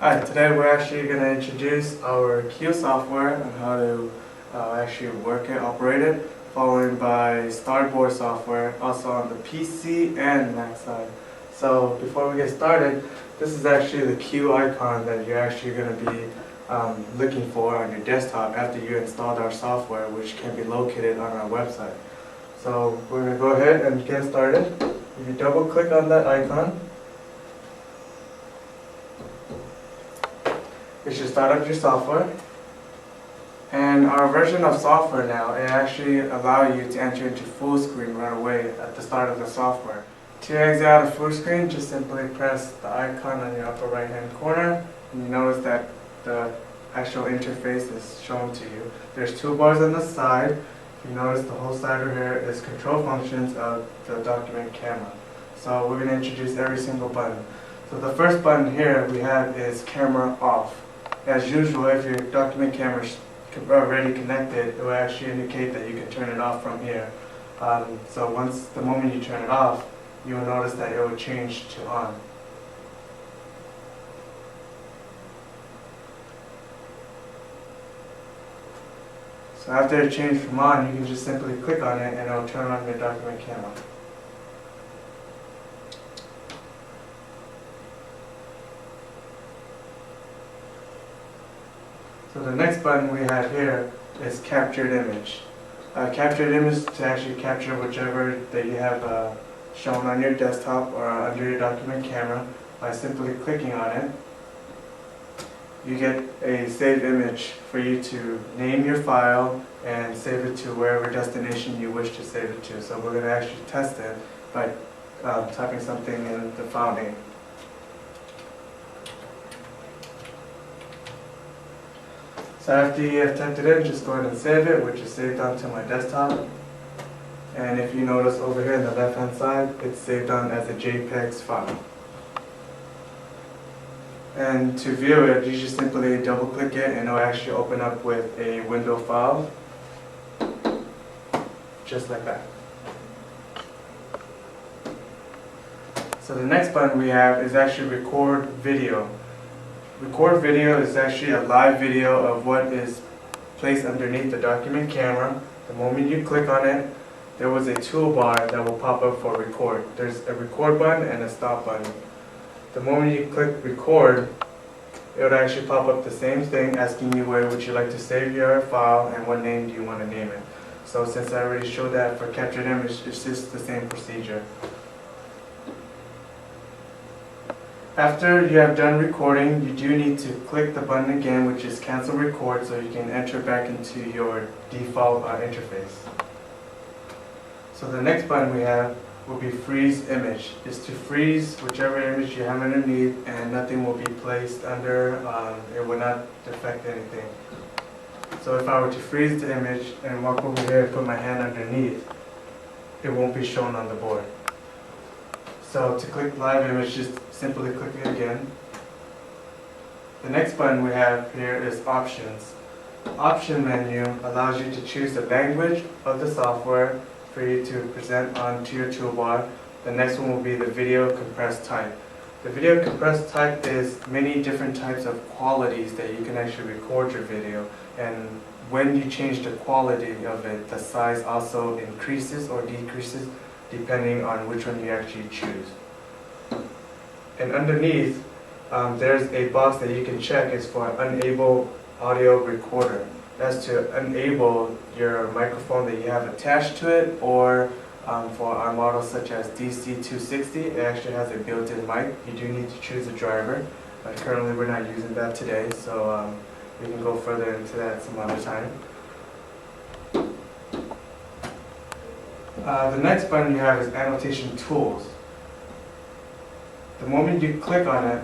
Hi, today we're actually going to introduce our Q software and how to actually work it, operate it, followed by StarBoard software, also on the PC and Mac side. So before we get started, this is actually the Q icon that you're actually going to be looking for on your desktop after you installed our software, which can be located on our website. So we're going to go ahead and get started. If you double click on that icon, it should start up your software. And our version of software now, it actually allows you to enter into full screen right away at the start of the software. To exit out of full screen, just simply press the icon on your upper right hand corner, and you notice that the actual interface is shown to you. There's two bars on the side. If you notice, the whole side over here is control functions of the document camera. So we're going to introduce every single button. So the first button here we have is camera off. As usual, if your document camera is already connected, it will actually indicate that you can turn it off from here. So the moment you turn it off, you will notice that it will change to on. So after it changed from on, you can just simply click on it and it will turn on your document camera. So the next button we have here is captured image. Captured image to actually capture whichever that you have shown on your desktop or under your document camera. By simply clicking on it, you get a saved image for you to name your file and save it to wherever destination you wish to save it to. So we're going to actually test it by typing something in the file name. So after you have typed it in, just go ahead and save it, which is saved onto my desktop. And if you notice over here on the left hand side, it's saved on as a JPEG file. And to view it, you just simply double click it and it will actually open up with a window file, just like that. So the next button we have is actually record video. Record video is actually a live video of what is placed underneath the document camera. The moment you click on it, there was a toolbar that will pop up for record. There's a record button and a stop button. The moment you click record, it would actually pop up the same thing asking you where would you like to save your file and what name do you want to name it. So since I already showed that for captured image, it's just the same procedure. After you have done recording, you do need to click the button again, which is cancel record, so you can enter back into your default interface. So the next button we have will be freeze image. It's to freeze whichever image you have underneath and nothing will be placed under, it will not affect anything. So if I were to freeze the image and walk over here and put my hand underneath, it won't be shown on the board. So to click live image, just simply click it again. The next button we have here is options. Option menu allows you to choose the language of the software for you to present onto your toolbar. The next one will be the video compressed type. The video compressed type is many different types of qualities that you can actually record your video, and when you change the quality of it, the size also increases or decreases depending on which one you actually choose. And underneath, there's a box that you can check. It's for unable audio recorder. That's to enable your microphone that you have attached to it, or for our models such as DC260, it actually has a built-in mic. You do need to choose a driver, but currently we're not using that today, so we can go further into that some other time. The next button you have is annotation tools. The moment you click on it,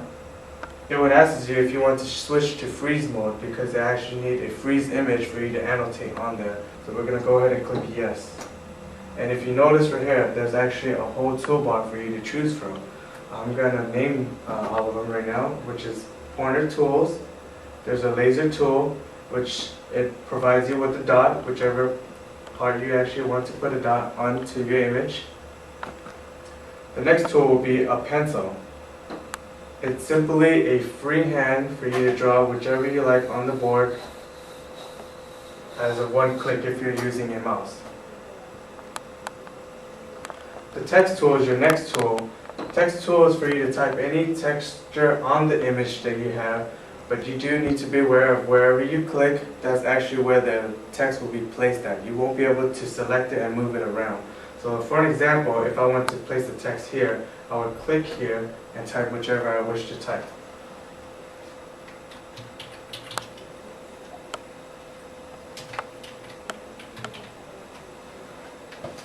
it would ask you if you want to switch to freeze mode, because they actually need a freeze image for you to annotate on there. So we're going to go ahead and click yes. And if you notice right here, there's actually a whole toolbar for you to choose from. I'm going to name all of them right now, which is pointer tools. There's a laser tool, which it provides you with a dot, whichever part you actually want to put a dot onto your image. The next tool will be a pencil. It's simply a freehand for you to draw whichever you like on the board as a one click if you're using a mouse. The text tool is your next tool. Text tool is for you to type any texture on the image that you have, but you do need to be aware of wherever you click, that's actually where the text will be placed at. You won't be able to select it and move it around. So for an example, if I want to place the text here, I would click here and type whichever I wish to type.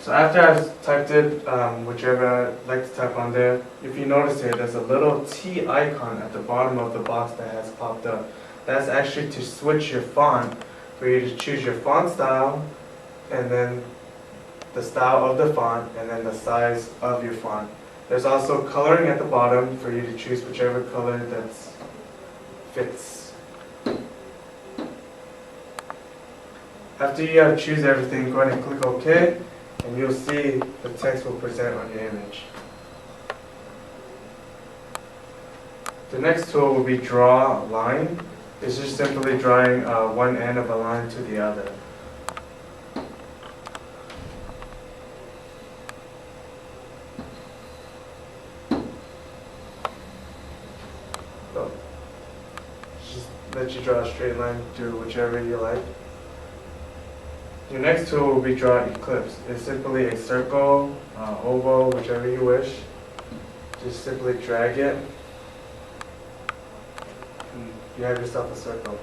So after I've typed it, whichever I'd like to type on there, if you notice here, there's a little T icon at the bottom of the box that has popped up. That's actually to switch your font, for you to choose your font style, and then the style of the font, and then the size of your font. There's also coloring at the bottom for you to choose whichever color that fits. After you choose everything, go ahead and click OK, and you'll see the text will present on your image. The next tool will be Draw Line. It's just simply drawing one end of a line to the other. So, just let you draw a straight line through whichever you like. Your next tool will be Draw Ellipse. It's simply a circle, oval, whichever you wish. Just simply drag it, and you have yourself a circle.